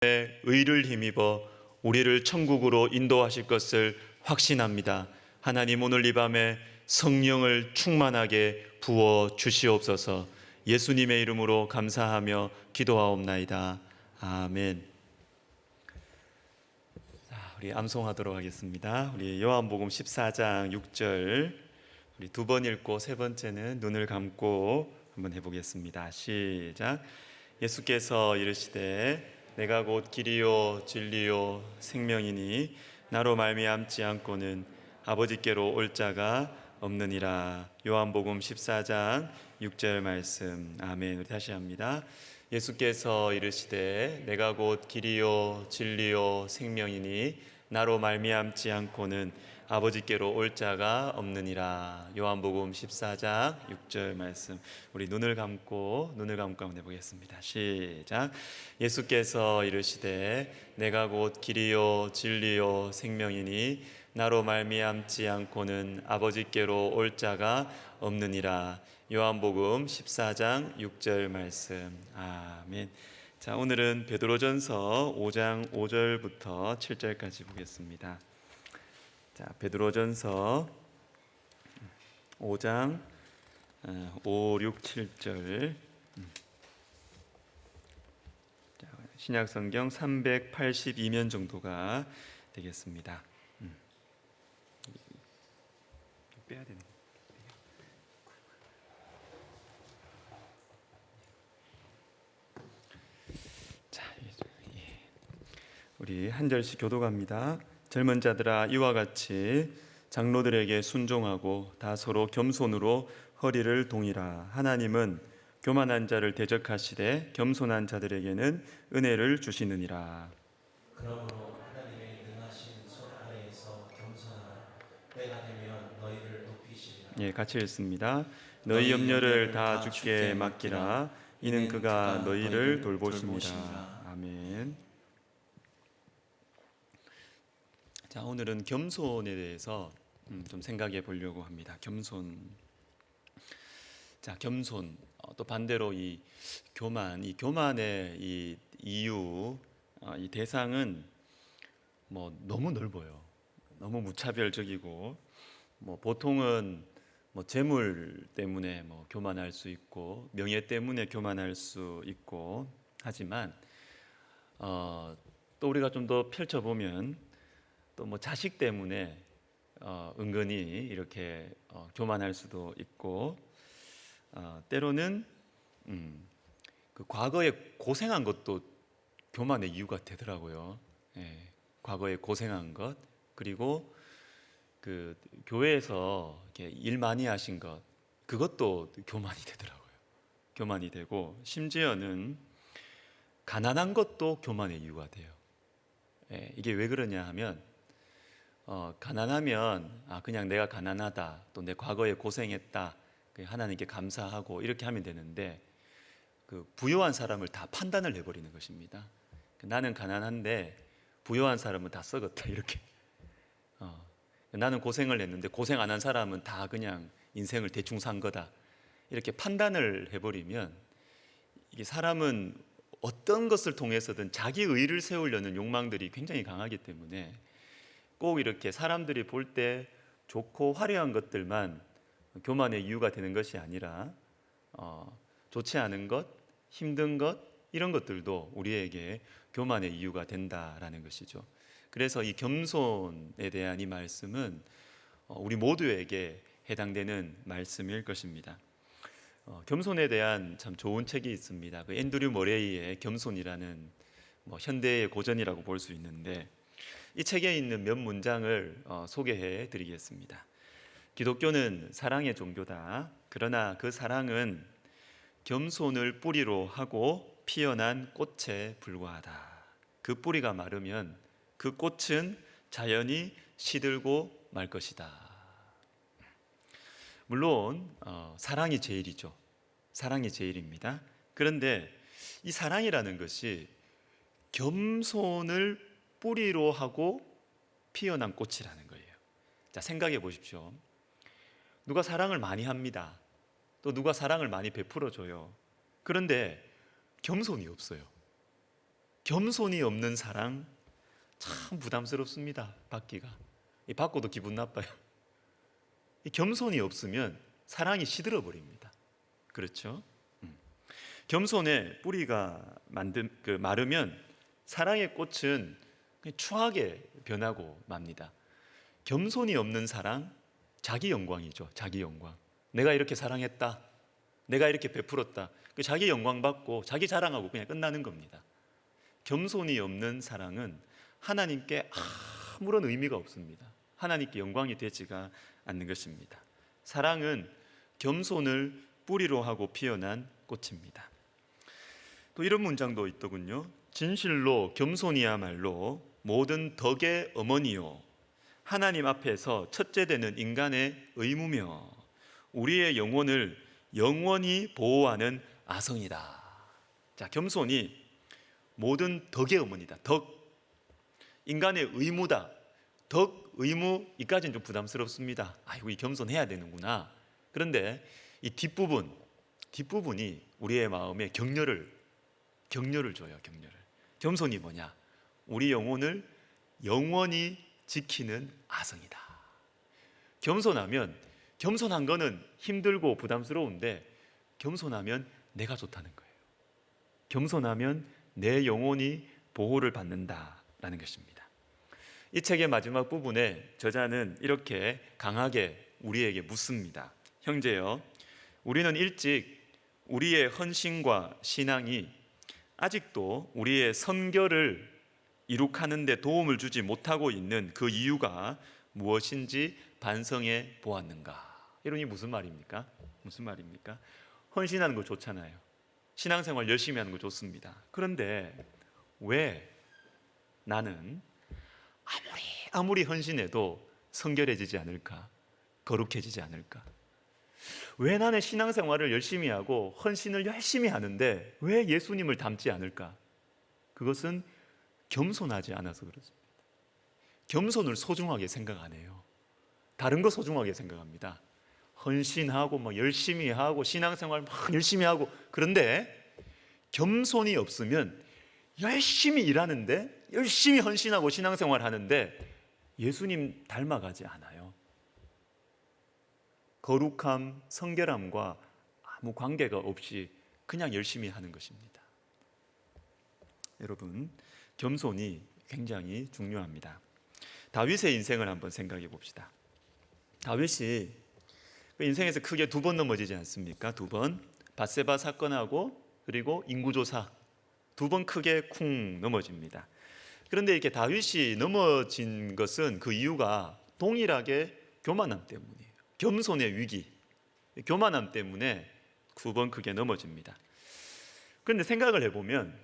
의를 힘입어 우리를 천국으로 인도하실 것을 확신합니다. 하나님, 오늘 이 밤에 성령을 충만하게 부어 주시옵소서. 예수님의 이름으로 감사하며 기도하옵나이다. 아멘. 자, 우리 암송하도록 하겠습니다. 우리 요한복음 14장 6절 우리 두 번 읽고 세 번째는 눈을 감고 한번 해보겠습니다. 시작. 예수께서 이르시되 내가 곧 길이요 진리요 생명이니 나로 말미암지 않고는 아버지께로 올 자가 없느니라. 요한복음 14장 6절 말씀. 아멘. 우리 다시 합니다. 예수께서 이르시되 내가 곧 길이요 진리요 생명이니 나로 말미암지 않고는 아버지께로 올 자가 없느니라. 요한복음 14장 6절 말씀. 우리 눈을 감고 한번 해보겠습니다. 시작. 예수께서 이르시되 내가 곧 길이요 진리요 생명이니 나로 말미암지 않고는 아버지께로 올 자가 없느니라. 요한복음 14장 6절 말씀. 아멘. 자, 오늘은 베드로전서 5장 5절부터 7절까지 보겠습니다. 자, 베드로전서 5장 5, 6, 7절. 신약성경 382면 정도가 되겠습니다. 빼야 되는. 자, 우리 한 절씩 교독합니다. 젊은 자들아, 이와 같이 장로들에게 순종하고 다 서로 겸손으로 허리를 동이라. 하나님은 교만한 자를 대적하시되 겸손한 자들에게는 은혜를 주시느니라. 그러므로 하나님의 능하신 손 아래에서 겸손하라. 때가 되면 너희를 높이시리라. 예, 같이 읽습니다. 너희 염려를 다 주께 맡기라. 이는 그가 너희를 돌보십니다. 아멘. 자, 오늘은 겸손에 대해서 좀 생각해 보려고 합니다. 겸손. 자, 겸손. 또 반대로 이 교만의 이 이유, 이 대상은 뭐 너무 넓어요. 너무 무차별적이고, 뭐 보통은 뭐 재물 때문에 뭐 교만할 수 있고, 명예 때문에 교만할 수 있고 하지만 또 우리가 좀 더 펼쳐보면 또 뭐 자식 때문에 은근히 이렇게 교만할 수도 있고, 때로는 그 과거에 고생한 것도 교만의 이유가 되더라고요. 예, 과거에 고생한 것, 그리고 그 교회에서 이렇게 일 많이 하신 것, 그것도 교만이 되더라고요. 교만이 되고, 심지어는 가난한 것도 교만의 이유가 돼요. 예, 이게 왜 그러냐 하면 가난하면 그냥 내가 가난하다, 또 내 과거에 고생했다, 하나님께 감사하고 이렇게 하면 되는데, 그 부유한 사람을 다 판단을 해버리는 것입니다. 나는 가난한데 부유한 사람은 다 썩었다, 이렇게. 나는 고생을 했는데 고생 안 한 사람은 다 그냥 인생을 대충 산 거다, 이렇게 판단을 해버리면, 이게 사람은 어떤 것을 통해서든 자기 의를 세우려는 욕망들이 굉장히 강하기 때문에 꼭 이렇게 사람들이 볼 때 좋고 화려한 것들만 교만의 이유가 되는 것이 아니라 좋지 않은 것, 힘든 것, 이런 것들도 우리에게 교만의 이유가 된다라는 것이죠. 그래서 이 겸손에 대한 이 말씀은 우리 모두에게 해당되는 말씀일 것입니다. 겸손에 대한 참 좋은 책이 있습니다. 그 앤드류 머레이의 겸손이라는 현대의 고전이라고 볼 수 있는데, 이 책에 있는 몇 문장을 소개해 드리겠습니다. 기독교는 사랑의 종교다. 그러나 그 사랑은 겸손을 뿌리로 하고 피어난 꽃에 불과하다. 그 뿌리가 마르면 그 꽃은 자연히 시들고 말 것이다. 물론 사랑이 제일이죠. 사랑이 제일입니다. 그런데 이 사랑이라는 것이 겸손을 뿌리로 하고 피어난 꽃이라는 거예요. 자, 생각해 보십시오. 누가 사랑을 많이 합니다. 또 누가 사랑을 많이 베풀어 줘요. 그런데 겸손이 없어요. 겸손이 없는 사랑 참 부담스럽습니다. 받기가. 이 받고도 기분 나빠요. 이 겸손이 없으면 사랑이 시들어 버립니다. 그렇죠? 겸손의 뿌리가 마르면 사랑의 꽃은 그냥 추하게 변하고 맙니다. 겸손이 없는 사랑, 자기 영광이죠. 자기 영광. 내가 이렇게 사랑했다. 내가 이렇게 베풀었다. 그 자기 영광 받고 자기 자랑하고 그냥 끝나는 겁니다. 겸손이 없는 사랑은 하나님께 아무런 의미가 없습니다. 하나님께 영광이 되지가 않는 것입니다. 사랑은 겸손을 뿌리로 하고 피어난 꽃입니다. 또 이런 문장도 있더군요. 진실로 겸손이야말로 모든 덕의 어머니요 하나님 앞에서 첫째 되는 인간의 의무며 우리의 영혼을 영원히 보호하는 아성이다. 자, 겸손이 모든 덕의 어머니다. 덕, 인간의 의무다. 덕, 의무, 이까지는 좀 부담스럽습니다. 아이고, 이 겸손해야 되는구나. 그런데 이 뒷부분이 우리의 마음에 격려를 줘요. 격려를. 겸손이 뭐냐? 우리 영혼을 영원히 지키는 아성이다. 겸손한 거는 힘들고 부담스러운데 겸손하면 내가 좋다는 거예요. 겸손하면 내 영혼이 보호를 받는다라는 것입니다. 이 책의 마지막 부분에 저자는 이렇게 강하게 우리에게 묻습니다. 형제여, 우리는 일찍 우리의 헌신과 신앙이 아직도 우리의 선결을 이룩하는 데 도움을 주지 못하고 있는 그 이유가 무엇인지 반성해 보았는가? 이러니 무슨 말입니까? 헌신하는 거 좋잖아요. 신앙생활 열심히 하는 거 좋습니다. 그런데 왜 나는 아무리 헌신해도 성결해지지 않을까? 거룩해지지 않을까? 왜 나는 신앙생활을 열심히 하고 헌신을 열심히 하는데 왜 예수님을 닮지 않을까? 그것은 겸손하지 않아서 그렇습니다. 겸손을 소중하게 생각 안 해요. 다른 거 소중하게 생각합니다. 헌신하고 막 열심히 하고 신앙생활 막 열심히 하고, 그런데 겸손이 없으면 열심히 일하는데 열심히 헌신하고 신앙생활 하는데 예수님 닮아가지 않아요. 거룩함, 성결함과 아무 관계가 없이 그냥 열심히 하는 것입니다. 여러분, 겸손이 굉장히 중요합니다. 다윗의 인생을 한번 생각해 봅시다. 다윗이 인생에서 크게 두 번 넘어지지 않습니까? 두 번. 밧세바 사건하고 그리고 인구조사 두 번 크게 쿵 넘어집니다. 그런데 이렇게 다윗이 넘어진 것은 그 이유가 동일하게 교만함 때문이에요. 겸손의 위기, 교만함 때문에 두 번 크게 넘어집니다. 그런데 생각을 해보면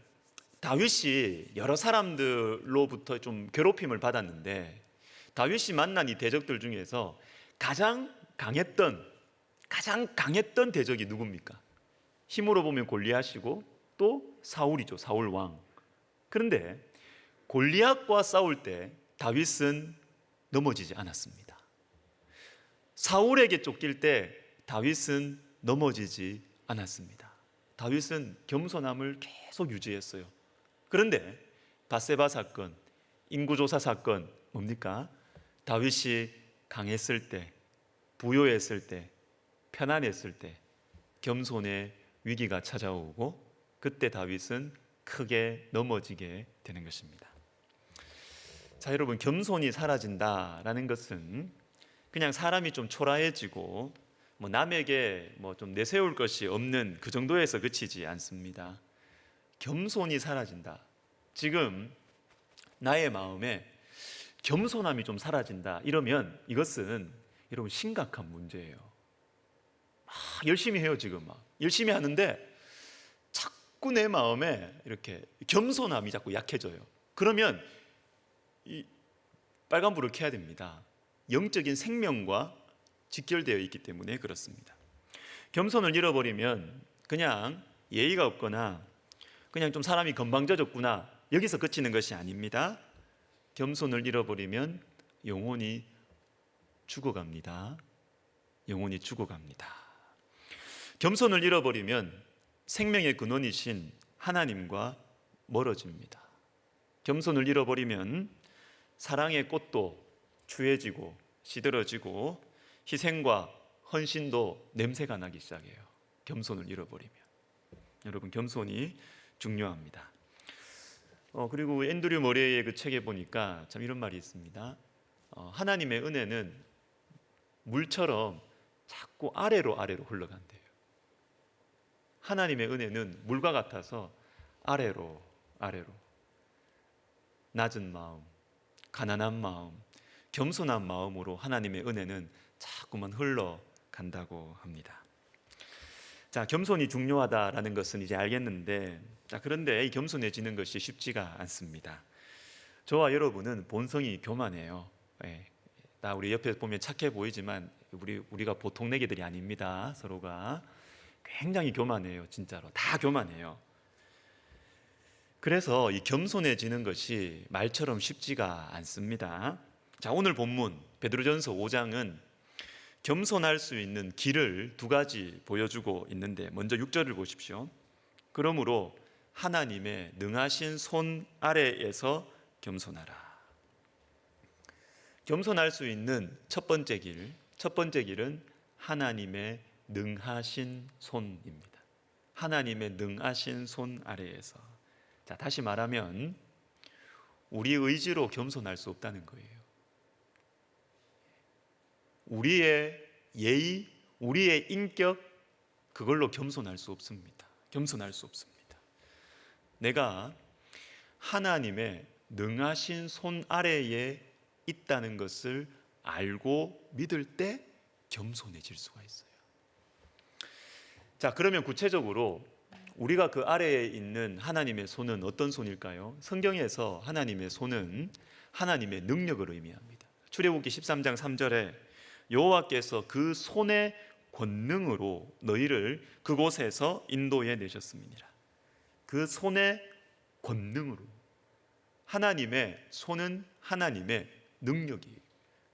다윗이 여러 사람들로부터 좀 괴롭힘을 받았는데 다윗이 만난 이 대적들 중에서 가장 강했던 대적이 누굽니까? 힘으로 보면 골리앗이고 또 사울이죠. 사울 왕. 그런데 골리앗과 싸울 때 다윗은 넘어지지 않았습니다. 사울에게 쫓길 때 다윗은 넘어지지 않았습니다. 다윗은 겸손함을 계속 유지했어요. 그런데 밧세바 사건, 인구조사 사건 뭡니까? 다윗이 강했을 때, 부요했을 때, 편안했을 때 겸손의 위기가 찾아오고 그때 다윗은 크게 넘어지게 되는 것입니다. 자, 여러분, 겸손이 사라진다라는 것은 그냥 사람이 좀 초라해지고 남에게 좀 내세울 것이 없는 그 정도에서 그치지 않습니다. 겸손이 사라진다. 지금 나의 마음에 겸손함이 좀 사라진다. 이러면 이것은 여러분 심각한 문제예요. 열심히 해요. 지금 열심히 하는데 자꾸 내 마음에 이렇게 겸손함이 자꾸 약해져요. 그러면 이 빨간불을 켜야 됩니다. 영적인 생명과 직결되어 있기 때문에 그렇습니다. 겸손을 잃어버리면 그냥 예의가 없거나 그냥 좀 사람이 건방져졌구나 여기서 그치는 것이 아닙니다. 겸손을 잃어버리면 영혼이 죽어갑니다. 영혼이 죽어갑니다. 겸손을 잃어버리면 생명의 근원이신 하나님과 멀어집니다. 겸손을 잃어버리면 사랑의 꽃도 추해지고 시들어지고 희생과 헌신도 냄새가 나기 시작해요. 겸손을 잃어버리면. 여러분, 겸손이 중요합니다. 그리고 앤드류 머레이의 그 책에 보니까 참 이런 말이 있습니다. 하나님의 은혜는 물처럼 자꾸 아래로 흘러간대요. 하나님의 은혜는 물과 같아서 아래로 낮은 마음, 가난한 마음, 겸손한 마음으로 하나님의 은혜는 자꾸만 흘러간다고 합니다. 자, 겸손이 중요하다라는 것은 이제 알겠는데, 그런데 이 겸손해지는 것이 쉽지가 않습니다. 저와 여러분은 본성이 교만해요. 나 우리 옆에 보면 착해 보이지만 우리가 보통 내기들이 아닙니다. 서로가 굉장히 교만해요. 진짜로 다 교만해요. 그래서 이 겸손해지는 것이 말처럼 쉽지가 않습니다. 자, 오늘 본문 베드로전서 5장은 겸손할 수 있는 길을 두 가지 보여주고 있는데, 먼저 6절을 보십시오. 그러므로 하나님의 능하신 손 아래에서 겸손하라. 겸손할 수 있는 첫 번째 길은 하나님의 능하신 손입니다. 하나님의 능하신 손 아래에서. 자, 다시 말하면 우리 의지로 겸손할 수 없다는 거예요. 우리의 예의, 우리의 인격, 그걸로 겸손할 수 없습니다. 겸손할 수 없습니다. 내가 하나님의 능하신 손 아래에 있다는 것을 알고 믿을 때 겸손해질 수가 있어요. 자, 그러면 구체적으로 우리가 그 아래에 있는 하나님의 손은 어떤 손일까요? 성경에서 하나님의 손은 하나님의 능력을 의미합니다. 출애굽기 13장 3절에 여호와께서 그 손의 권능으로 너희를 그곳에서 인도해 내셨습니다. 그 손의 권능으로. 하나님의 손은 하나님의 능력이에요.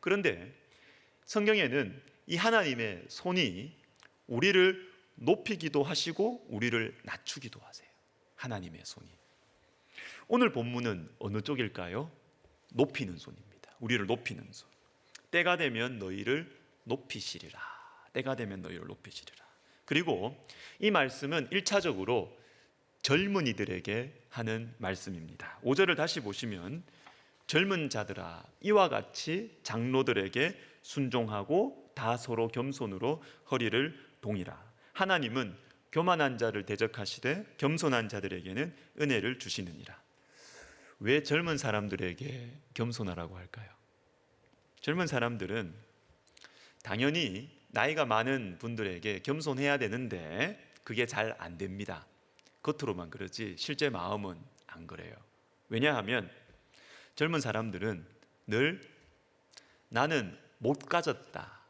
그런데 성경에는 이 하나님의 손이 우리를 높이기도 하시고 우리를 낮추기도 하세요. 하나님의 손이. 오늘 본문은 어느 쪽일까요? 높이는 손입니다. 우리를 높이는 손. 때가 되면 너희를 높이시리라. 때가 되면 너희를 높이시리라. 그리고 이 말씀은 1차적으로 젊은이들에게 하는 말씀입니다. 5절을 다시 보시면 젊은 자들아 이와 같이 장로들에게 순종하고 다 서로 겸손으로 허리를 동이라. 하나님은 교만한 자를 대적하시되 겸손한 자들에게는 은혜를 주시느니라. 왜 젊은 사람들에게 겸손하라고 할까요? 젊은 사람들은 당연히 나이가 많은 분들에게 겸손해야 되는데 그게 잘 안 됩니다. 겉으로만 그러지 실제 마음은 안 그래요. 왜냐하면 젊은 사람들은 늘 나는 못 가졌다.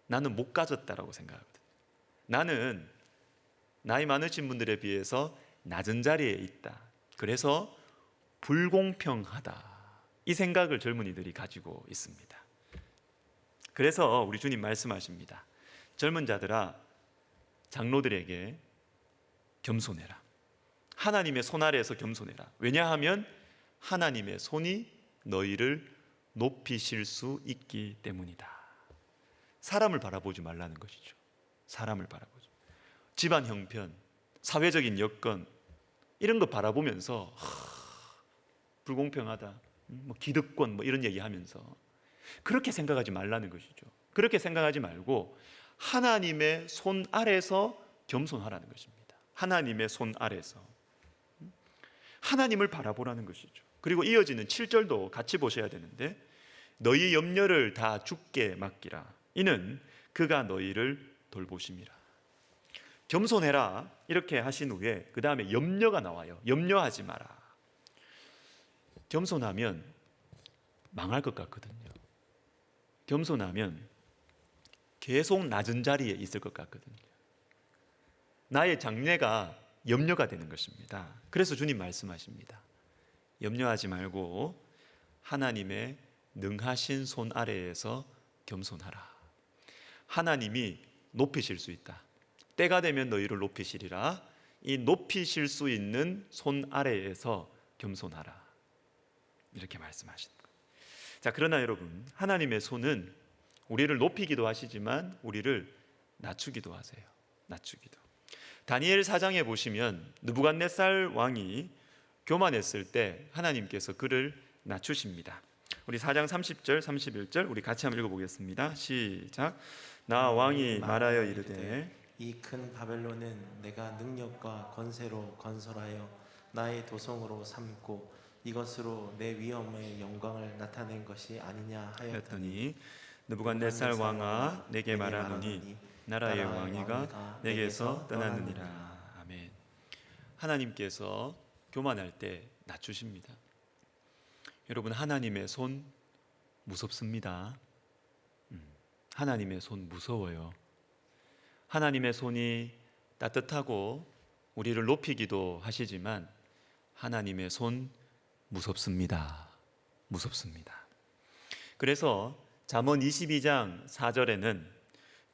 나는 못 가졌다라고 생각하거든요. 나는 나이 많으신 분들에 비해서 낮은 자리에 있다. 그래서 불공평하다. 이 생각을 젊은이들이 가지고 있습니다. 그래서 우리 주님 말씀하십니다. 젊은 자들아 장로들에게 겸손해라. 하나님의 손 아래에서 겸손해라. 왜냐하면 하나님의 손이 너희를 높이실 수 있기 때문이다. 사람을 바라보지 말라는 것이죠. 사람을 바라보죠. 집안 형편, 사회적인 여건 이런 거 바라보면서 불공평하다, 기득권 이런 얘기하면서 그렇게 생각하지 말라는 것이죠. 그렇게 생각하지 말고 하나님의 손 아래서 겸손하라는 것입니다. 하나님의 손 아래서 하나님을 바라보라는 것이죠. 그리고 이어지는 7절도 같이 보셔야 되는데 너희 염려를 다 주께 맡기라. 이는 그가 너희를 돌보심이라. 겸손해라 이렇게 하신 후에 그 다음에 염려가 나와요. 염려하지 마라. 겸손하면 망할 것 같거든요. 겸손하면 계속 낮은 자리에 있을 것 같거든요. 나의 장래가 염려가 되는 것입니다. 그래서 주님 말씀하십니다. 염려하지 말고 하나님의 능하신 손 아래에서 겸손하라. 하나님이 높이실 수 있다. 때가 되면 너희를 높이시리라. 이 높이실 수 있는 손 아래에서 겸손하라. 이렇게 말씀하시는 거예요. 자, 그러나 여러분, 하나님의 손은 우리를 높이기도 하시지만 우리를 낮추기도 하세요. 낮추기도. 다니엘 4장에 보시면 느부갓네살 왕이 교만했을 때 하나님께서 그를 낮추십니다. 우리 4장 30절 31절 우리 같이 한번 읽어보겠습니다. 시작. 나 왕이 말하여 이르되 이 큰 바벨론은 내가 능력과 권세로 건설하여 나의 도성으로 삼고 이것으로 내 위엄의 영광을 나타낸 것이 아니냐 하였더니 하였더니 느부갓네살 왕아 내게 말하노니 나라의 왕위가 내게서 떠났느니라. 아멘. 하나님께서 교만할 때 낮추십니다. 여러분, 하나님의 손 무섭습니다. 하나님의 손 무서워요. 하나님의 손이 따뜻하고 우리를 높이기도 하시지만 하나님의 손 무섭습니다. 무섭습니다. 그래서 잠언 22장 4절에는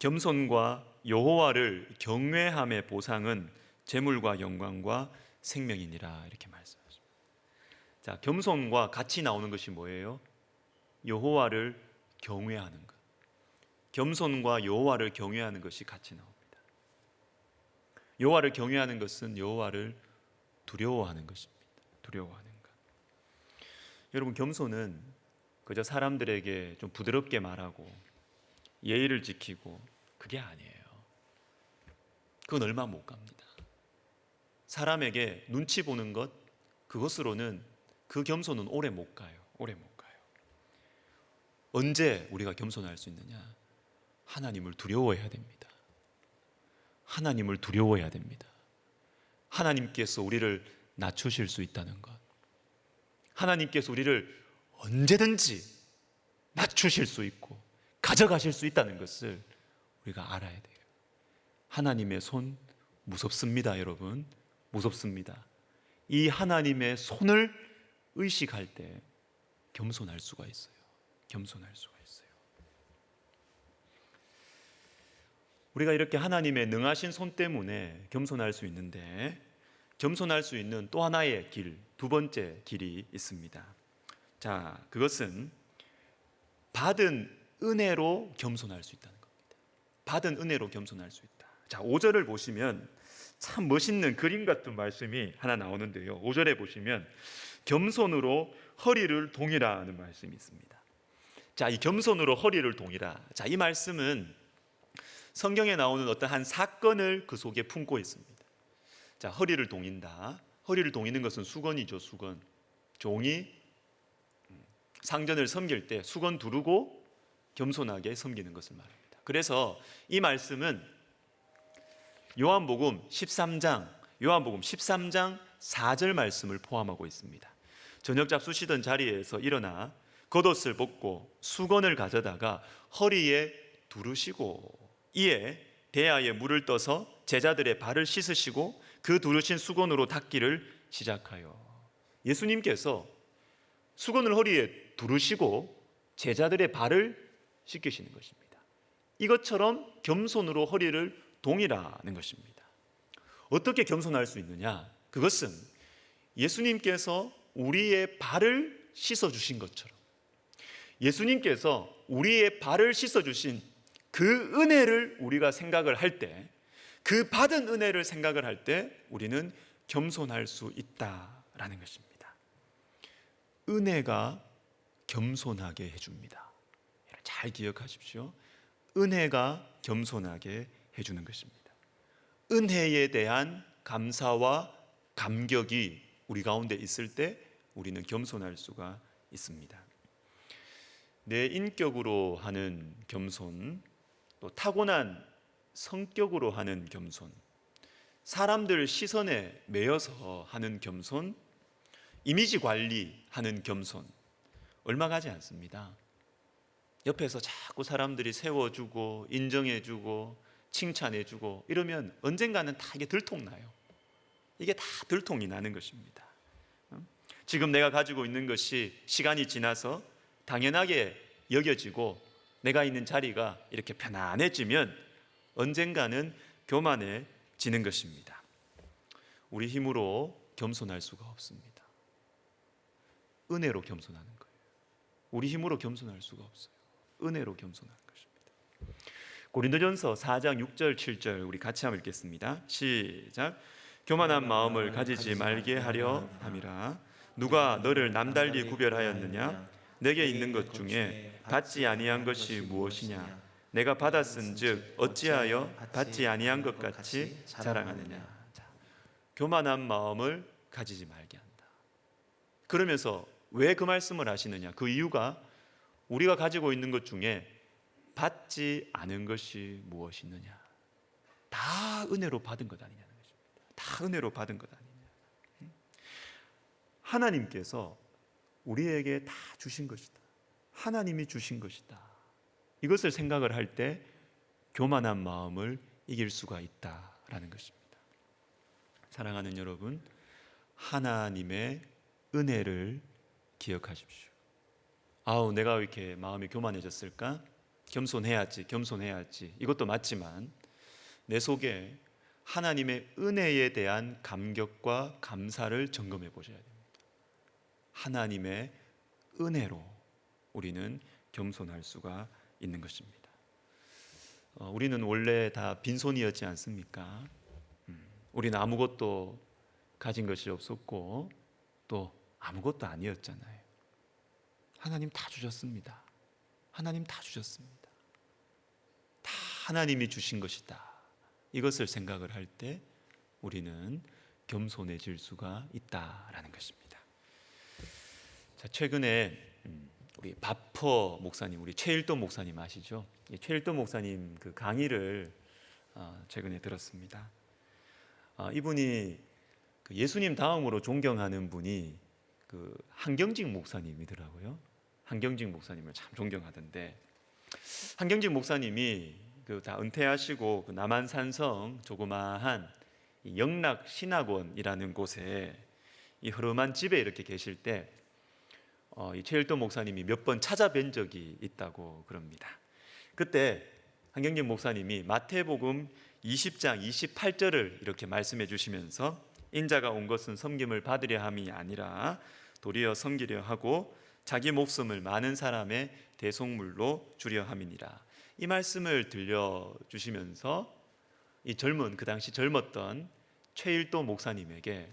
겸손과 여호와를 경외함의 보상은 재물과 영광과 생명이니라 이렇게 말씀하십니다. 자, 겸손과 같이 나오는 것이 뭐예요? 여호와를 경외하는 것. 겸손과 여호와를 경외하는 것이 같이 나옵니다. 여호와를 경외하는 것은 여호와를 두려워하는 것입니다. 두려워하는 것. 여러분, 겸손은 그저 사람들에게 좀 부드럽게 말하고 예의를 지키고 그게 아니에요. 그건 얼마 못 갑니다. 사람에게 눈치 보는 것, 그것으로는 그 겸손은 오래 못 가요. 오래 못 가요. 언제 우리가 겸손할 수 있느냐? 하나님을 두려워해야 됩니다. 하나님을 두려워해야 됩니다. 하나님께서 우리를 낮추실 수 있다는 것, 하나님께서 우리를 언제든지 낮추실 수 있고 가져가실 수 있다는 것을 우리가 알아야 돼요. 하나님의 손 무섭습니다, 여러분. 무섭습니다. 이 하나님의 손을 의식할 때 겸손할 수가 있어요. 겸손할 수가 있어요. 우리가 이렇게 하나님의 능하신 손 때문에 겸손할 수 있는데, 겸손할 수 있는 또 하나의 길, 두 번째 길이 있습니다. 자, 그것은 받은 은혜로 겸손할 수 있다는 겁니다. 받은 은혜로 겸손할 수 있다. 자, 5절을 보시면 참 멋있는 그림 같은 말씀이 하나 나오는데요. 5절에 보시면 겸손으로 허리를 동이라 하는 말씀이 있습니다. 자, 이 겸손으로 허리를 동이라. 자, 이 말씀은 성경에 나오는 어떤 한 사건을 그 속에 품고 있습니다. 자, 허리를 동인다. 허리를 동이는 것은 수건이죠, 수건. 종이 상전을 섬길 때 수건 두르고 겸손하게 섬기는 것을 말합니다. 그래서 이 말씀은 요한복음 13장 4절 말씀을 포함하고 있습니다. 저녁 잡수시던 자리에서 일어나 겉옷을 벗고 수건을 가져다가 허리에 두르시고 이에 대야에 물을 떠서 제자들의 발을 씻으시고 그 두르신 수건으로 닦기를 시작하여. 예수님께서 수건을 허리에 두르시고 제자들의 발을 씻기시는 것입니다. 이것처럼 겸손으로 허리를 동이라는 것입니다. 어떻게 겸손할 수 있느냐? 그것은 예수님께서 우리의 발을 씻어주신 것처럼, 예수님께서 우리의 발을 씻어주신 그 은혜를 우리가 생각을 할 때, 그 받은 은혜를 생각을 할 때 우리는 겸손할 수 있다라는 것입니다. 은혜가 겸손하게 해줍니다. 잘 기억하십시오. 은혜가 겸손하게 해주는 것입니다. 은혜에 대한 감사와 감격이 우리 가운데 있을 때 우리는 겸손할 수가 있습니다. 내 인격으로 하는 겸손, 또 타고난 성격으로 하는 겸손, 사람들 시선에 매여서 하는 겸손, 이미지 관리하는 겸손, 얼마 가지 않습니다. 옆에서 자꾸 사람들이 세워주고 인정해주고 칭찬해주고 이러면 언젠가는 다 이게 들통나요. 이게 다 들통이 나는 것입니다. 지금 내가 가지고 있는 것이 시간이 지나서 당연하게 여겨지고 내가 있는 자리가 이렇게 편안해지면 언젠가는 교만해지는 것입니다. 우리 힘으로 겸손할 수가 없습니다. 은혜로 겸손하는 거예요. 우리 힘으로 겸손할 수가 없어요. 은혜로 겸손하는 것입니다. 고린도전서 4장 6절 7절 우리 같이 한번 읽겠습니다. 시작. 교만한 마음을 가지지 말게 하려 함이라. 누가 너를 남달리 구별하였느냐? 내게 있는 것 중에 받지 아니한 것이 무엇이냐? 내가 받았은즉 어찌하여 받지 아니한 것 같이 자랑하느냐? 교만한 마음을 가지지 말게 한다. 그러면서 왜 그 말씀을 하시느냐? 그 이유가 우리가 가지고 있는 것 중에 받지 않은 것이 무엇이 있느냐? 다 은혜로 받은 것 아니냐는 것입니다. 다 은혜로 받은 것 아니냐? 하나님께서 우리에게 다 주신 것이다. 하나님이 주신 것이다. 이것을 생각을 할 때 교만한 마음을 이길 수가 있다라는 것입니다. 사랑하는 여러분, 하나님의 은혜를 기억하십시오. 아우, 내가 왜 이렇게 마음이 교만해졌을까? 겸손해야지. 이것도 맞지만 내 속에 하나님의 은혜에 대한 감격과 감사를 점검해 보셔야 됩니다. 하나님의 은혜로 우리는 겸손할 수가 있는 것입니다. 우리는 원래 다 빈손이었지 않습니까? 우리는 아무것도 가진 것이 없었고 또 아무것도 아니었잖아요. 하나님 다 주셨습니다. 하나님 다 주셨습니다. 다 하나님이 주신 것이다. 이것을 생각을 할 때 우리는 겸손해질 수가 있다라는 것입니다. 자, 최근에 우리 바퍼 목사님, 우리 최일돈 목사님 아시죠? 최일돈 목사님 그 강의를 최근에 들었습니다. 이분이 그 예수님 다음으로 존경하는 분이 그 한경직 목사님이더라고요. 한경직 목사님을 참 존경하던데, 한경직 목사님이 그 다 은퇴하시고 그 남한산성 조그마한 이 영락 신학원이라는 곳에 이 흐름한 집에 이렇게 계실 때 이 최일돈 목사님이 몇 번 찾아뵌 적이 있다고 그럽니다. 그때 한경직 목사님이 마태복음 20장 28절을 이렇게 말씀해 주시면서 인자가 온 것은 섬김을 받으려 함이 아니라 도리어 섬기려 하고 자기 목숨을 많은 사람의 대속물로 주려 함이니라. 이 말씀을 들려주시면서 이 그 당시 젊었던 최일도 목사님에게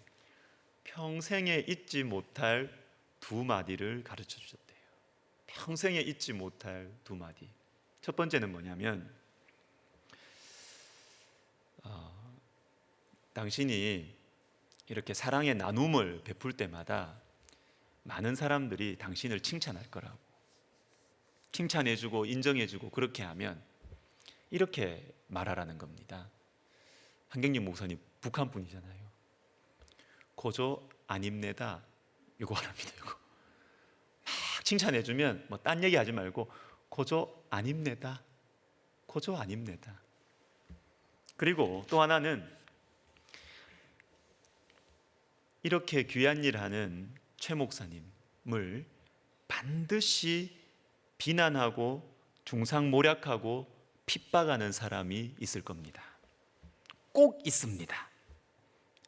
평생에 잊지 못할 두 마디를 가르쳐 주셨대요. 평생에 잊지 못할 두 마디. 첫 번째는 뭐냐면 당신이 이렇게 사랑의 나눔을 베풀 때마다 많은 사람들이 당신을 칭찬할 거라고, 칭찬해주고 인정해주고 그렇게 하면 이렇게 말하라는 겁니다. 한경림 목사님 북한 분이잖아요. 고조 안 힘내다 이거 하랍니다. 이거 막 칭찬해주면 뭐 딴 얘기하지 말고 고조 안 힘내다, 고조 안 힘내다. 그리고 또 하나는 이렇게 귀한 일 하는 최 목사님을 반드시 비난하고 중상모략하고 핍박하는 사람이 있을 겁니다. 꼭 있습니다.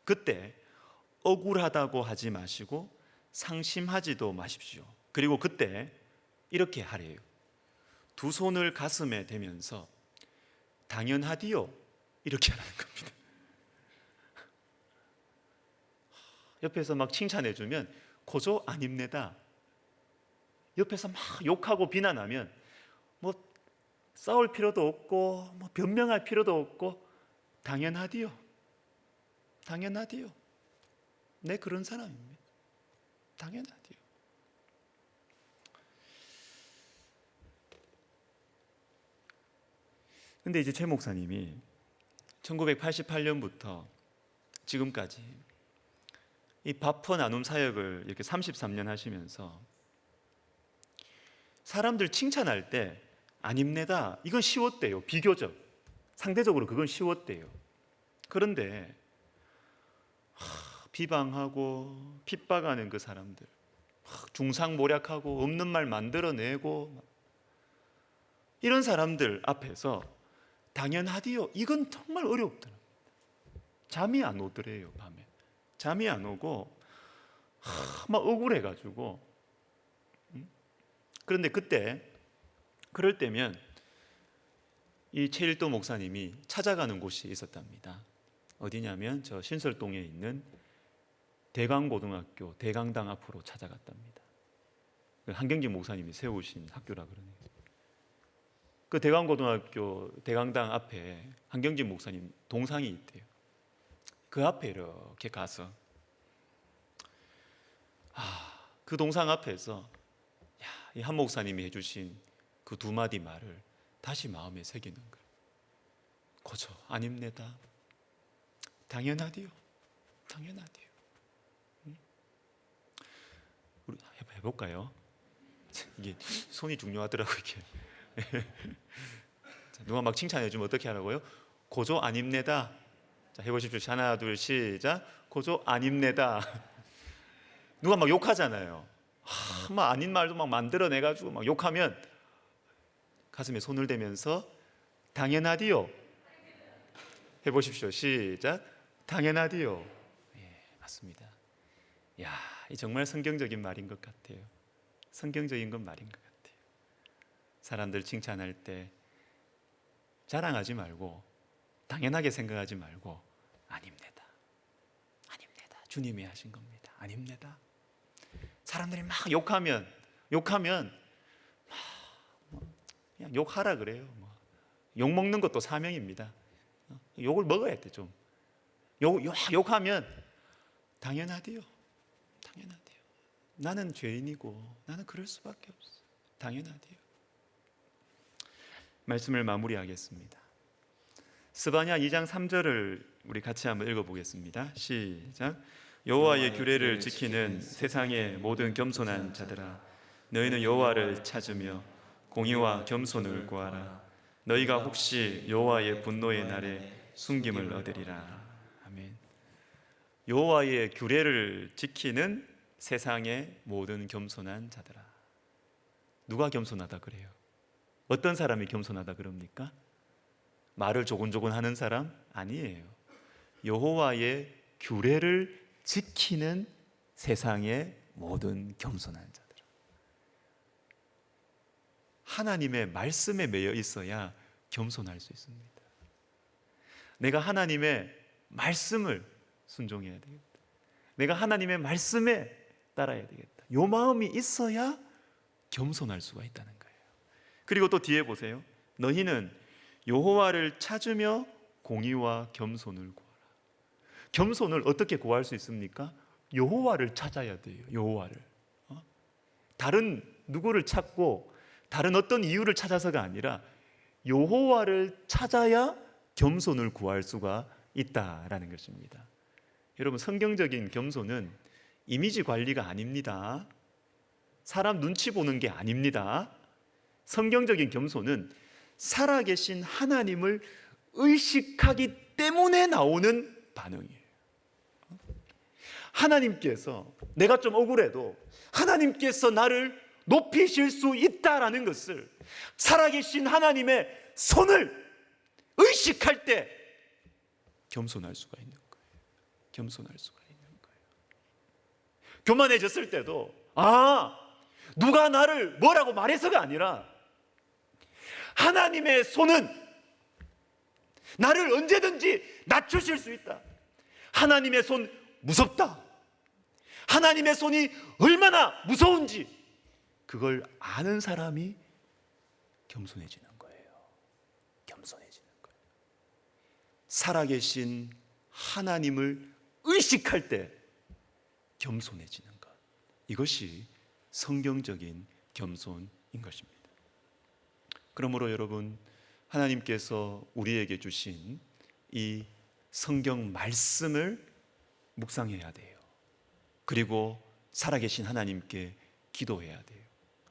그때 억울하다고 하지 마시고 상심하지도 마십시오. 그리고 그때 이렇게 하래요. 두 손을 가슴에 대면서 당연하디요 이렇게 하라는 겁니다. 옆에서 막 칭찬해주면 고조 안 힘내다. 옆에서 막 욕하고 비난하면 뭐 싸울 필요도 없고 뭐 변명할 필요도 없고 당연하디요. 당연하디요. 내 그런 사람입니다. 당연하디요. 근데 이제 최 목사님이 1988년부터 지금까지 이 바퍼 나눔 사역을 이렇게 33년 하시면서 사람들 칭찬할 때 안 힘내다 이건 쉬웠대요. 비교적 상대적으로 그건 쉬웠대요. 그런데 비방하고 핍박하는 그 사람들, 중상모략하고 없는 말 만들어내고 이런 사람들 앞에서 당연하디요 이건 정말 어렵더라고요. 잠이 안 오더래요. 밤에 잠이 안 오고 막 억울해가지고 그런데 그럴 때면 이 최일도 목사님이 찾아가는 곳이 있었답니다. 어디냐면 저 신설동에 있는 대강고등학교 대강당 앞으로 찾아갔답니다. 한경진 목사님이 세우신 학교라 그러네요. 그 대강고등학교 대강당 앞에 한경진 목사님 동상이 있대요. 그 앞에 이렇게 가서 그 동상 앞에서 이 한 목사님이 해주신 그 두 마디 말을 다시 마음에 새기는 거예요. 고조 아닙니다. 당연하디요. 당연하디요. 우리 해볼까요? 이게 손이 중요하더라고요. 이게. 자, 누가 막 칭찬해주면 어떻게 하라고요? 고조 아닙니다. 자, 해보십시오. 하나 둘 시작. 고조 아닙니다. 누가 막 욕하잖아요. 막 아닌 말도 막 만들어내가지고 막 욕하면 가슴에 손을 대면서 당연하디요. 해보십시오. 시작. 당연하디요. 예, 맞습니다. 야, 이 정말 성경적인 말인 것 같아요. 성경적인 건 말인 것 같아요. 사람들 칭찬할 때 자랑하지 말고 당연하게 생각하지 말고 아닙니다. 아닙니다. 주님이 하신 겁니다. 아닙니다. 사람들이 막 욕하면 그냥 욕하라 그래요. 욕 먹는 것도 사명입니다. 욕을 먹어야 돼 좀. 욕하면 당연하디요. 당연하디요. 나는 죄인이고 나는 그럴 수밖에 없어. 당연하디요. 말씀을 마무리하겠습니다. 스바냐 2장 3절을 우리 같이 한번 읽어보겠습니다. 시작. 여호와의 규례를 지키는 세상의 모든 겸손한 자들아, 너희는 여호와를 찾으며 공의와 겸손을 구하라. 너희가 혹시 여호와의 분노의 날에 숨김을 얻으리라. 아멘. 여호와의 규례를 지키는 세상의 모든 겸손한 자들아. 누가 겸손하다 그래요? 어떤 사람이 겸손하다 그럽니까? 말을 조곤조곤 하는 사람? 아니에요. 여호와의 규례를 지키는 세상의 모든 겸손한 자들. 하나님의 말씀에 매여 있어야 겸손할 수 있습니다. 내가 하나님의 말씀을 순종해야 되겠다. 내가 하나님의 말씀에 따라야 되겠다. 이 마음이 있어야 겸손할 수가 있다는 거예요. 그리고 또 뒤에 보세요. 너희는 여호와를 찾으며 공의와 겸손을 구하라. 겸손을 어떻게 구할 수 있습니까? 여호와를 찾아야 돼요. 여호와를. 다른 누구를 찾고 다른 어떤 이유를 찾아서가 아니라 여호와를 찾아야 겸손을 구할 수가 있다라는 것입니다. 여러분, 성경적인 겸손은 이미지 관리가 아닙니다. 사람 눈치 보는 게 아닙니다. 성경적인 겸손은 살아계신 하나님을 의식하기 때문에 나오는 반응이에요. 하나님께서, 내가 좀 억울해도 하나님께서 나를 높이실 수 있다라는 것을 살아계신 하나님의 손을 의식할 때 겸손할 수가 있는 거예요. 겸손할 수가 있는 거예요. 교만해졌을 때도 누가 나를 뭐라고 말해서가 아니라 하나님의 손은 나를 언제든지 낮추실 수 있다. 하나님의 손 무섭다. 하나님의 손이 얼마나 무서운지 그걸 아는 사람이 겸손해지는 거예요. 겸손해지는 거예요. 살아계신 하나님을 의식할 때 겸손해지는 것. 이것이 성경적인 겸손인 것입니다. 그러므로 여러분, 하나님께서 우리에게 주신 이 성경 말씀을 묵상해야 돼요. 그리고 살아계신 하나님께 기도해야 돼요.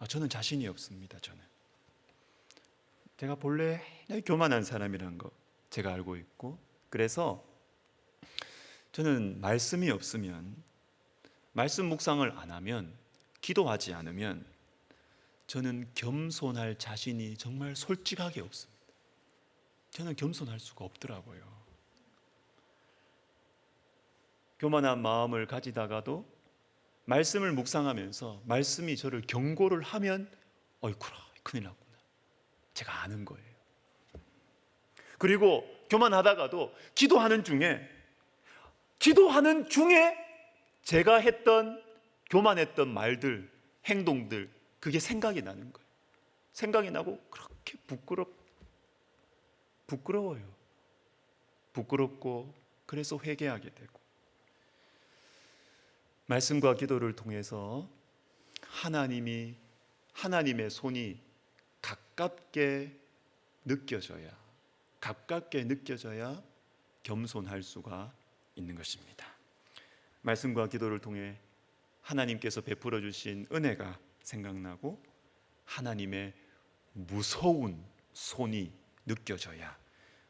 저는 자신이 없습니다. 제가 본래 교만한 사람이라는 거 제가 알고 있고, 그래서 저는 말씀이 없으면, 말씀 묵상을 안 하면, 기도하지 않으면 저는 겸손할 자신이 정말 솔직하게 없습니다. 저는 겸손할 수가 없더라고요. 교만한 마음을 가지다가도 말씀을 묵상하면서 말씀이 저를 경고를 하면 어이쿠라 큰일 났구나, 제가 아는 거예요. 그리고 교만하다가도 기도하는 중에 제가 했던 교만했던 말들, 행동들, 그게 생각이 나는 거예요. 생각이 나고 그렇게 부끄러워요. 부끄럽고 그래서 회개하게 되고, 말씀과 기도를 통해서 하나님의 손이 가깝게 느껴져야 겸손할 수가 있는 것입니다. 말씀과 기도를 통해 하나님께서 베풀어 주신 은혜가 생각나고 하나님의 무서운 손이 느껴져야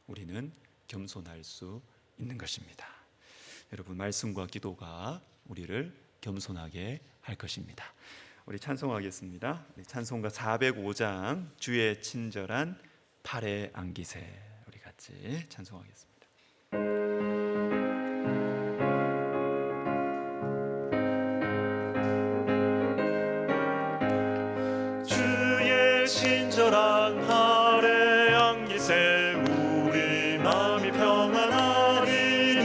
우리는 겸손할 수 있는 것입니다. 여러분, 말씀과 기도가 우리를 겸손하게 할 것입니다. 우리 찬송하겠습니다. 찬송가 405장 주의 친절한 팔에 안기세, 우리 같이 찬송하겠습니다. 주의 친절한 팔에 안기세, 우리 마음이 평안하리니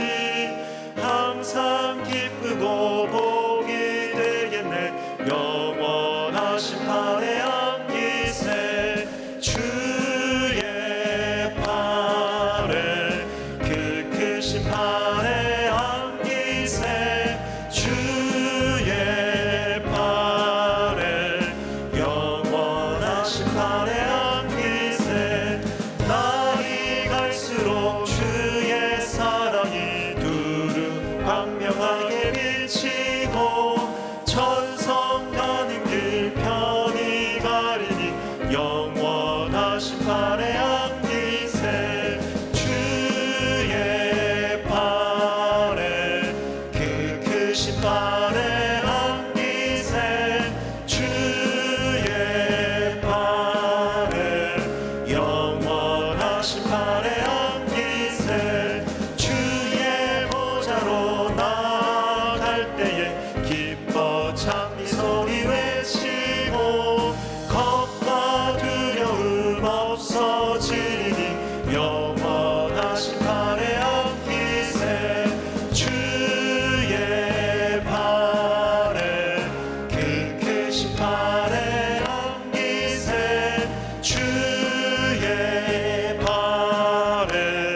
항상 기쁘고 복이 되겠네. 영원하신 팔에 안기세, 주의 팔에, 그 크신 팔에 안기세, 주의 팔에, 영원하신 팔에 안기세. 날이 갈수록 주의 사랑이 두루 광명하게 비치고 천성 가는 길 편히 가리니 영원하신 팔에 안기세, 주의 팔에, 그 크신 팔에 안기세, 주의 팔에, 영원하신 팔에 안기세. 주의 보좌로 나아갈 때에 기뻐 찬미 소리 외치고 겁과 두려움 없어지리니 영원하신 팔에 안기세, 주의 팔에, 그 크신 팔에 안기세, 주의 팔에,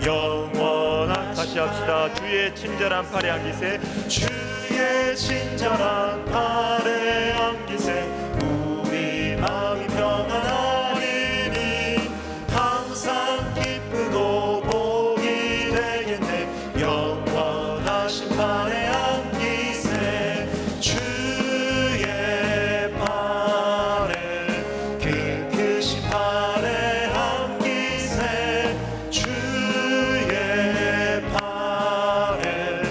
영원한. 다시 합시다. 주의 친절한 팔에 안기세, 주의 친절한 팔에 안기세, 우리 마음이 평안하리니 항상 기쁘고 복이 되겠네. 영원하신 팔에 안기세, 주의 팔에, 그 크신 팔에 안기세, 주의 팔에,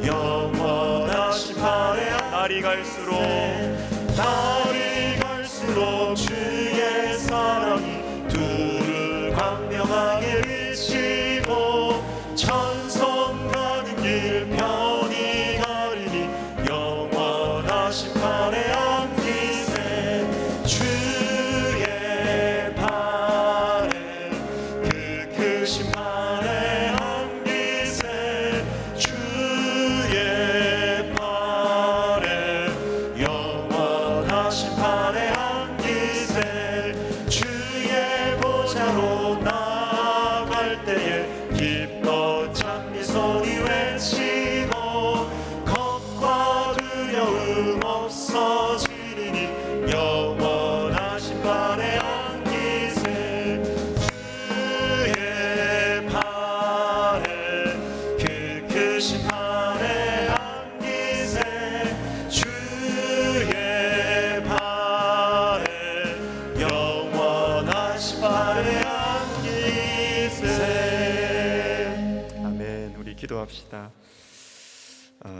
영원하신 팔에. 날이 갈수록 주의 사랑이 두루 광명하게 비치고 천성 가는 길 편히 가리니 영원하신 팔에 안기세, 주의 팔에, 그 크신 팔에 안기세, 주의 팔에, 영원하신 팔에 안기세. 주의 보좌로 나아갈 때에 기뻐 찬미 소리 외치고 겁과 두려움 없어지리니 영원하신 팔에 안기세, 주의 팔에, 그 크신 팔에 안기세, 주의 팔에, 영원하신 팔에 안기세. 아멘. 우리 기도합시다.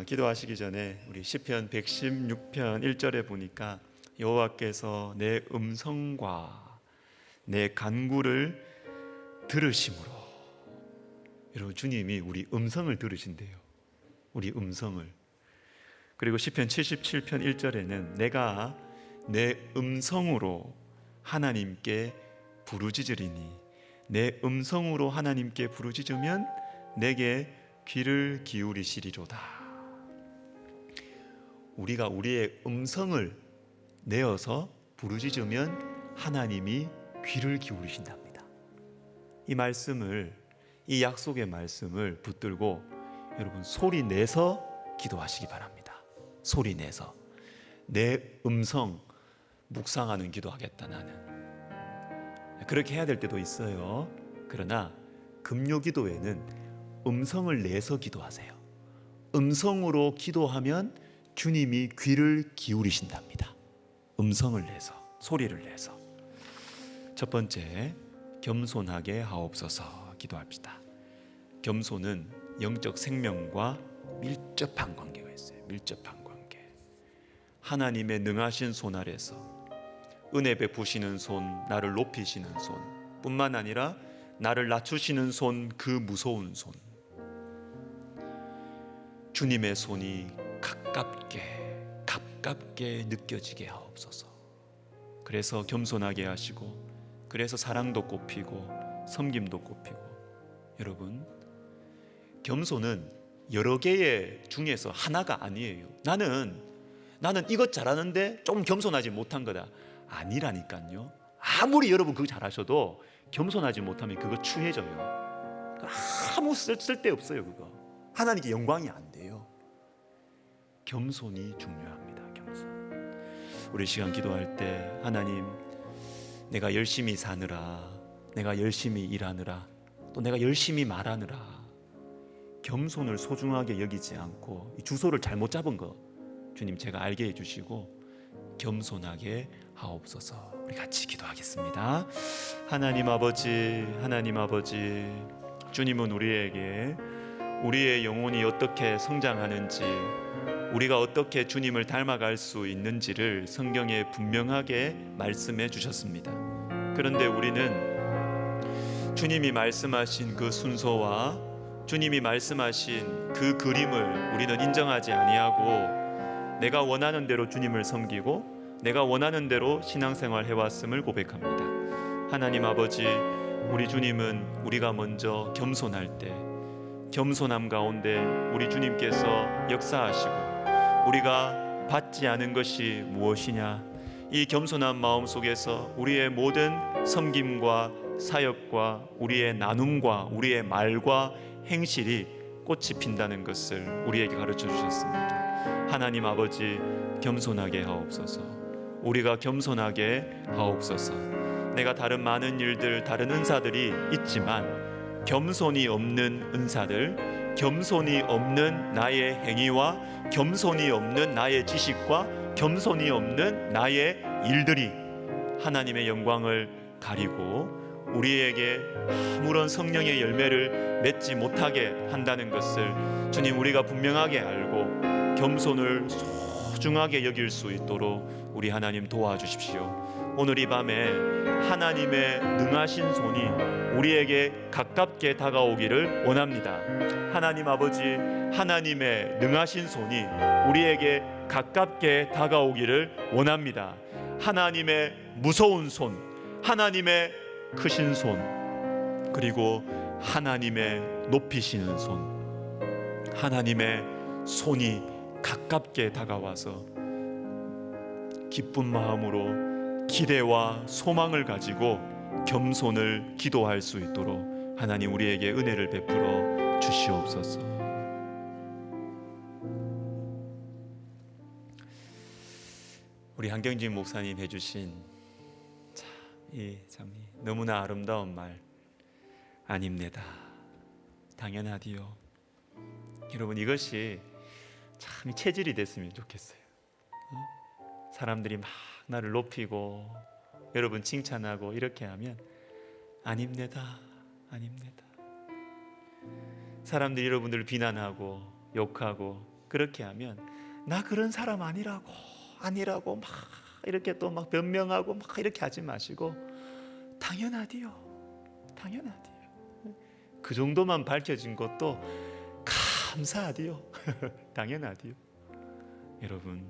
기도하시기 전에 우리 시편 116편 1절에 보니까 여호와께서 내 음성과 내 간구를 들으심으로, 여러분, 주님이 우리 음성을 들으신대요. 우리 음성을. 그리고 시편 77편 1절에는 내가 내 음성으로 하나님께 부르짖으리니 내 음성으로 하나님께 부르짖으면 내게 귀를 기울이시리로다. 우리가 우리의 음성을 내어서 부르짖으면 하나님이 귀를 기울이신답니다. 이 말씀을, 이 약속의 말씀을 붙들고 여러분 소리 내서 기도하시기 바랍니다. 소리 내서 내 음성 묵상하는 기도하겠다 나는. 그렇게 해야 될 때도 있어요. 그러나 금요 기도에는 음성을 내서 기도하세요. 음성으로 기도하면 주님이 귀를 기울이신답니다. 음성을 내서, 소리를 내서. 첫 번째, 겸손하게 하옵소서 기도합시다. 겸손은 영적 생명과 밀접한 관계가 있어요. 밀접한 관계. 하나님의 능하신 손 아래서 은혜 베푸시는 손, 나를 높이시는 손 뿐만 아니라 나를 낮추시는 손, 그 무서운 손, 주님의 손이 가깝게 느껴지게 하옵소서. 그래서 겸손하게 하시고, 그래서 사랑도 꼽히고 섬김도 꼽히고. 여러분, 겸손은 여러 개의 중에서 하나가 아니에요. 나는 이것 잘하는데 좀 겸손하지 못한 거다, 아니라니까요. 아무리 여러분 그거 잘하셔도 겸손하지 못하면 그거 추해져요. 아무 쓸데없어요. 그거 하나님께 영광이 안 돼요. 겸손이 중요합니다. 겸손. 우리 시간 기도할 때 하나님, 내가 열심히 사느라, 내가 열심히 일하느라, 또 내가 열심히 말하느라 겸손을 소중하게 여기지 않고 이 주소를 잘못 잡은 거 주님 제가 알게 해주시고 겸손하게 하옵소서. 우리 같이 기도하겠습니다. 하나님 아버지, 하나님 아버지, 주님은 우리에게 우리의 영혼이 어떻게 성장하는지, 우리가 어떻게 주님을 닮아갈 수 있는지를 성경에 분명하게 말씀해 주셨습니다. 그런데 우리는 주님이 말씀하신 그 순서와 주님이 말씀하신 그 그림을 우리는 인정하지 아니하고 내가 원하는 대로 주님을 섬기고 내가 원하는 대로 신앙생활 해왔음을 고백합니다. 하나님 아버지, 우리 주님은 우리가 먼저 겸손할 때 겸손함 가운데 우리 주님께서 역사하시고, 우리가 받지 않은 것이 무엇이냐, 이 겸손한 마음 속에서 우리의 모든 섬김과 사역과 우리의 나눔과 우리의 말과 행실이 꽃이 핀다는 것을 우리에게 가르쳐 주셨습니다. 하나님 아버지, 겸손하게 하옵소서. 우리가 겸손하게 하옵소서. 내가 다른 많은 일들, 다른 은사들이 있지만 겸손이 없는 은사들, 겸손이 없는 나의 행위와 겸손이 없는 나의 지식과 겸손이 없는 나의 일들이 하나님의 영광을 가리고 우리에게 아무런 성령의 열매를 맺지 못하게 한다는 것을 주님, 우리가 분명하게 알고 겸손을 소중하게 여길 수 있도록 우리 하나님 도와주십시오. 오늘 이 밤에 하나님의 능하신 손이 우리에게 가깝게 다가오기를 원합니다. 하나님 아버지, 하나님의 능하신 손이 우리에게 가깝게 다가오기를 원합니다. 하나님의 무서운 손, 하나님의 크신 손, 그리고 하나님의 높이시는 손, 하나님의 손이 가깝게 다가와서 기쁜 마음으로 기대와 소망을 가지고 겸손을 기도할 수 있도록 하나님 우리에게 은혜를 베풀어 주시옵소서. 우리 한경진 목사님 해주신 참 너무나 아름다운 말, 아닙니다, 당연하디요. 여러분, 이것이 참 체질이 됐으면 좋겠어요. 사람들이 막 나를 높이고 여러분 칭찬하고 이렇게 하면 아닙니다, 아닙니다. 사람들이 여러분들을 비난하고 욕하고 그렇게 하면 나 그런 사람 아니라고 막 이렇게 또 막 변명하고 막 이렇게 하지 마시고 당연하디요, 당연하디요. 그 정도만 밝혀진 것도 감사하디요. 당연하디요. 여러분,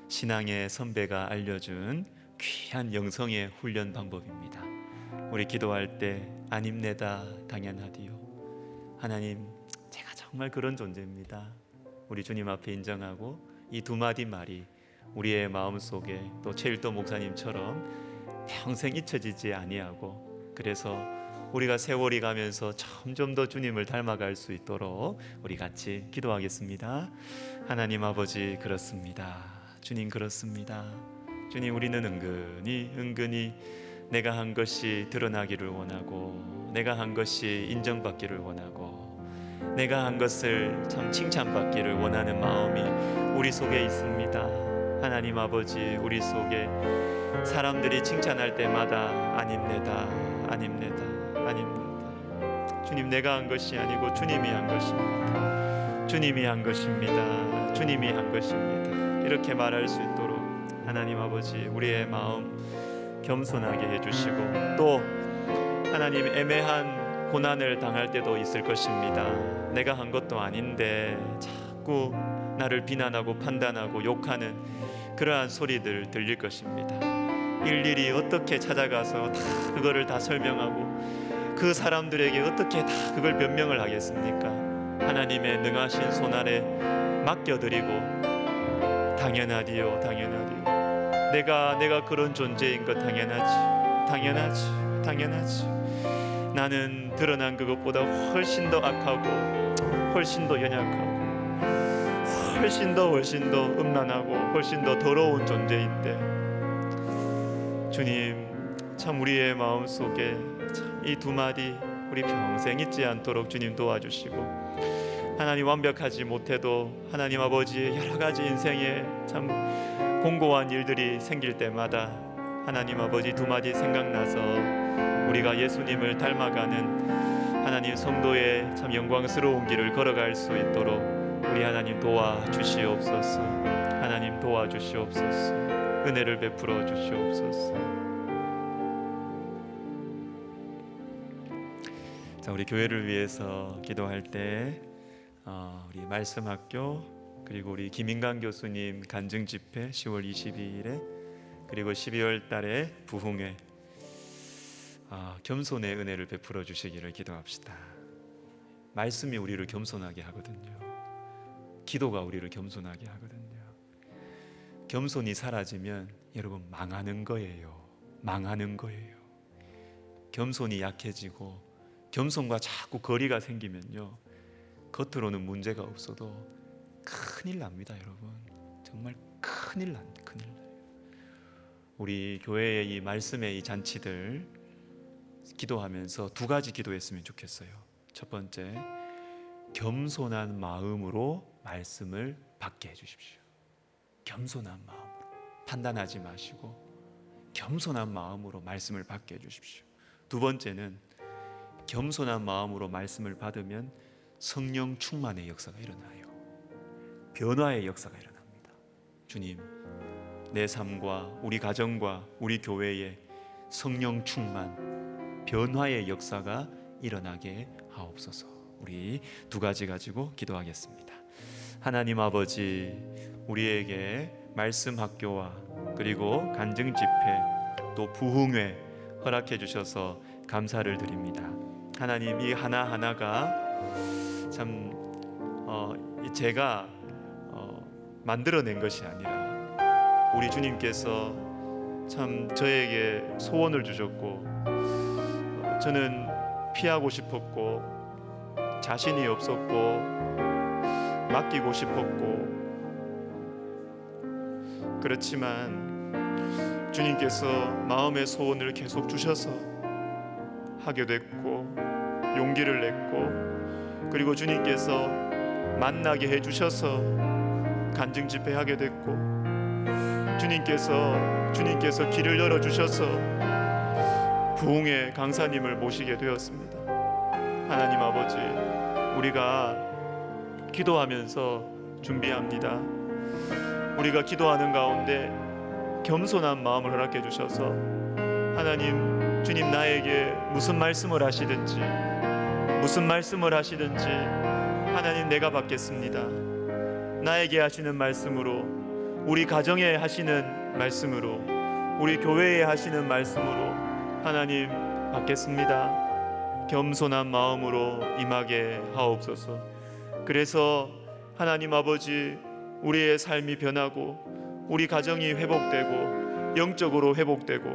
신앙의 선배가 알려준 귀한 영성의 훈련 방법입니다. 우리 기도할 때 안 힘내다 당연하디요. 하나님, 제가 정말 그런 존재입니다. 우리 주님 앞에 인정하고 이 두 마디 말이 우리의 마음속에 또 최일도 목사님처럼 평생 잊혀지지 아니하고, 그래서 우리가 세월이 가면서 점점 더 주님을 닮아갈 수 있도록 우리 같이 기도하겠습니다. 하나님 아버지, 그렇습니다. 주님, 그렇습니다. 주님, 우리는 은근히 내가 한 것이 드러나기를 원하고, 내가 한 것이 인정받기를 원하고, 내가 한 것을 참 칭찬받기를 원하는 마음이 우리 속에 있습니다. 하나님 아버지, 우리 속에 사람들이 칭찬할 때마다 안 힘내다 주님, 내가 한 것이 아니고 주님이 한 것입니다. 주님이 한 것입니다. 주님이 한 것입니다. 이렇게 말할 수 있도록 하나님 아버지, 우리의 마음 겸손하게 해주시고, 또 하나님, 애매한 고난을 당할 때도 있을 것입니다. 내가 한 것도 아닌데 자꾸 나를 비난하고 판단하고 욕하는 그러한 소리들 들릴 것입니다. 일일이 어떻게 찾아가서 다 그거를 다 설명하고 그 사람들에게 어떻게 다 그걸 변명을 하겠습니까? 하나님의 능하신 손 아래 맡겨드리고, 당연하디요. 내가 그런 존재인 것 당연하지. 나는 드러난 그것보다 훨씬 더 악하고, 훨씬 더 연약하고, 훨씬 더 음란하고, 훨씬 더 더러운 존재인데, 주님, 참 우리의 마음속에 이 두 마디 우리 평생 잊지 않도록 주님 도와주시고, 하나님, 완벽하지 못해도 하나님 아버지, 여러 가지 인생에 참 공고한 일들이 생길 때마다 하나님 아버지, 두 마디 생각나서 우리가 예수님을 닮아가는 하나님 성도의 참 영광스러운 길을 걸어갈 수 있도록 우리 하나님 도와주시옵소서. 하나님, 도와주시옵소서. 은혜를 베풀어 주시옵소서. 자, 우리 교회를 위해서 기도할 때 우리 말씀학교, 그리고 우리 김인강 교수님 간증 집회 10월 22일에, 그리고 12월 달에 부흥회, 겸손의 은혜를 베풀어 주시기를 기도합시다. 말씀이 우리를 겸손하게 하거든요. 기도가 우리를 겸손하게 하거든요. 겸손이 사라지면 여러분, 망하는 거예요. 겸손이 약해지고 겸손과 자꾸 거리가 생기면요, 겉으로는 문제가 없어도 큰일 납니다. 여러분, 정말 큰일 나요. 우리 교회의 이 말씀의 이 잔치들 기도하면서 두 가지 기도했으면 좋겠어요. 첫 번째, 겸손한 마음으로 말씀을 받게 해주십시오. 겸손한 마음으로, 판단하지 마시고 겸손한 마음으로 말씀을 받게 해주십시오. 두 번째는, 겸손한 마음으로 말씀을 받으면 성령 충만의 역사가 일어나요. 변화의 역사가 일어납니다. 주님, 내 삶과 우리 가정과 우리 교회에 성령 충만, 변화의 역사가 일어나게 하옵소서. 우리 두 가지 가지고 기도하겠습니다. 하나님 아버지, 우리에게 말씀 학교와 그리고 간증 집회, 또 부흥회 허락해 주셔서 감사를 드립니다. 하나님, 이 하나하나가 참 제가 만들어낸 것이 아니라 우리 주님께서 참 저에게 소원을 주셨고, 저는 피하고 싶었고, 자신이 없었고, 맡기고 싶었고, 그렇지만 주님께서 마음의 소원을 계속 주셔서 하게 됐고, 용기를 냈고, 그리고 주님께서 만나게 해주셔서 간증 집회하게 됐고, 주님께서 길을 열어주셔서 부흥의 강사님을 모시게 되었습니다. 하나님 아버지, 우리가 기도하면서 준비합니다. 우리가 기도하는 가운데 겸손한 마음을 허락해 주셔서, 하나님, 주님 나에게 무슨 말씀을 하시든지 하나님, 내가 받겠습니다. 나에게 하시는 말씀으로, 우리 가정에 하시는 말씀으로, 우리 교회에 하시는 말씀으로 하나님 받겠습니다. 겸손한 마음으로 임하게 하옵소서. 그래서 하나님 아버지, 우리의 삶이 변하고 우리 가정이 회복되고 영적으로 회복되고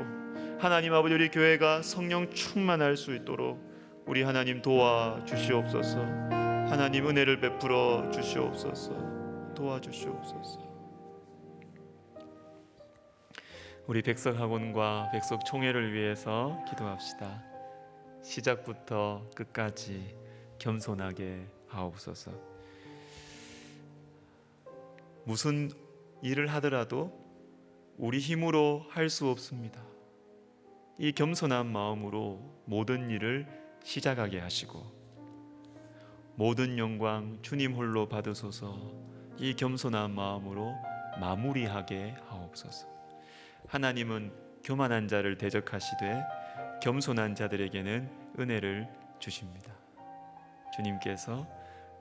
하나님 아버지, 우리 교회가 성령 충만할 수 있도록 우리 하나님 도와주시옵소서. 하나님 은혜를 베풀어 주시옵소서. 도와주시옵소서. 우리 백석학원과 백석총회를 위해서 기도합시다. 시작부터 끝까지 겸손하게 하옵소서. 무슨 일을 하더라도 우리 힘으로 할 수 없습니다. 이 겸손한 마음으로 모든 일을 시작하게 하시고 모든 영광 주님 홀로 받으소서. 이 겸손한 마음으로 마무리하게 하옵소서. 하나님은 교만한 자를 대적하시되 겸손한 자들에게는 은혜를 주십니다. 주님께서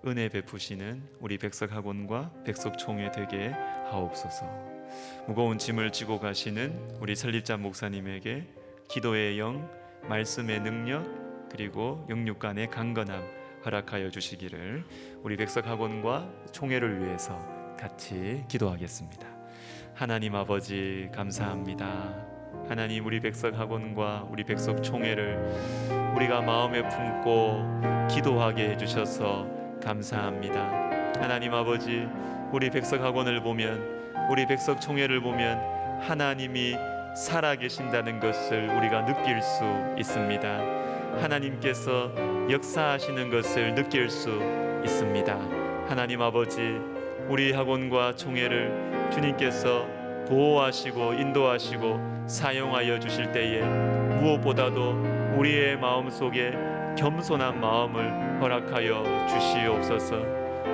은혜 베푸시는 우리 백석학원과 백석총회 되게 하옵소서. 무거운 짐을 지고 가시는 우리 설립자 목사님에게 기도의 영, 말씀의 능력, 그리고 영육간의 강건함 허락하여 주시기를 우리 백석학원과 총회를 위해서 같이 기도하겠습니다. 하나님 아버지, 감사합니다. 하나님, 우리 백석학원과 우리 백석총회를 우리가 마음에 품고 기도하게 해주셔서 감사합니다. 하나님 아버지, 우리 백석학원을 보면, 우리 백석총회를 보면 하나님이 살아계신다는 것을 우리가 느낄 수 있습니다. 하나님께서 역사하시는 것을 느낄 수 있습니다. 하나님 아버지, 우리 학원과 총회를 주님께서 보호하시고 인도하시고 사용하여 주실 때에 무엇보다도 우리의 마음속에 겸손한 마음을 허락하여 주시옵소서.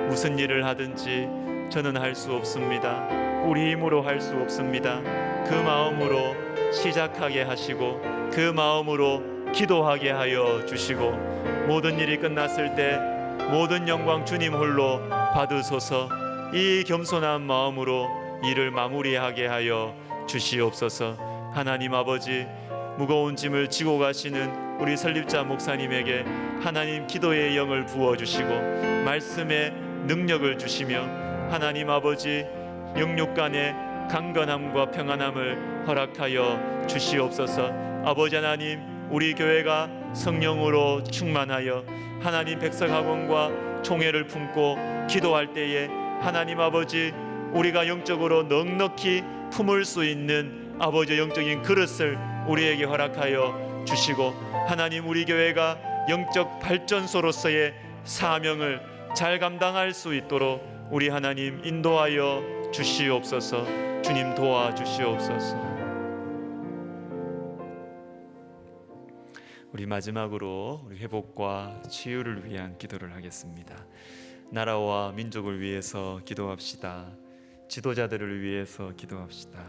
무슨 일을 하든지 저는 할 수 없습니다. 우리 힘으로 할 수 없습니다. 그 마음으로 시작하게 하시고 그 마음으로 기도하게 하여 주시고 모든 일이 끝났을 때 모든 영광 주님 홀로 받으소서. 이 겸손한 마음으로 일을 마무리하게 하여 주시옵소서. 하나님 아버지, 무거운 짐을 지고 가시는 우리 설립자 목사님에게 하나님 기도의 영을 부어주시고 말씀의 능력을 주시며 하나님 아버지, 영육간의 강건함과 평안함을 허락하여 주시옵소서. 아버지 하나님, 우리 교회가 성령으로 충만하여 하나님 백석학원과 총회를 품고 기도할 때에 하나님 아버지, 우리가 영적으로 넉넉히 품을 수 있는 아버지 영적인 그릇을 우리에게 허락하여 주시고 하나님, 우리 교회가 영적 발전소로서의 사명을 잘 감당할 수 있도록 우리 하나님 인도하여 주시옵소서. 주님 도와주시옵소서. 우리 마지막으로 우리 회복과 치유를 위한 기도를 하겠습니다. 나라와 민족을 위해서 기도합시다. 지도자들을 위해서 기도합시다.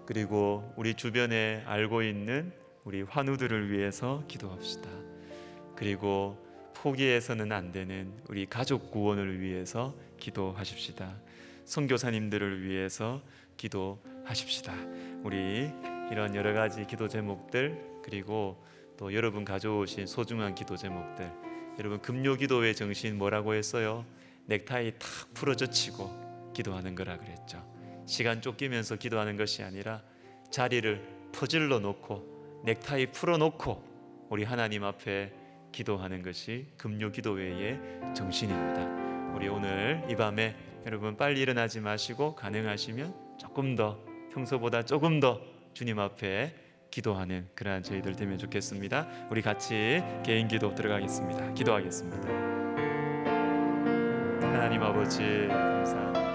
그리고 우리 주변에 알고 있는 우리 환우들을 위해서 기도합시다. 그리고 포기해서는 안 되는 우리 가족 구원을 위해서 기도하십시다. 선교사님들을 위해서 기도하십시다. 우리 이런 여러 가지 기도 제목들, 그리고 또 여러분 가져오신 소중한 기도 제목들, 여러분 금요 기도의 정신 뭐라고 했어요? 넥타이 탁 풀어젖히고 기도하는 거라 그랬죠. 시간 쫓기면서 기도하는 것이 아니라 자리를 퍼질러 놓고 넥타이 풀어놓고 우리 하나님 앞에 기도하는 것이 금요 기도회의 정신입니다. 우리 오늘 이 밤에 여러분 빨리 일어나지 마시고 가능하시면 조금 더, 평소보다 조금 더 주님 앞에 기도하는 그러한 저희들 되면 좋겠습니다. 우리 같이 개인 기도 들어가겠습니다. 기도하겠습니다. 하나님 아버지, 감사합니다.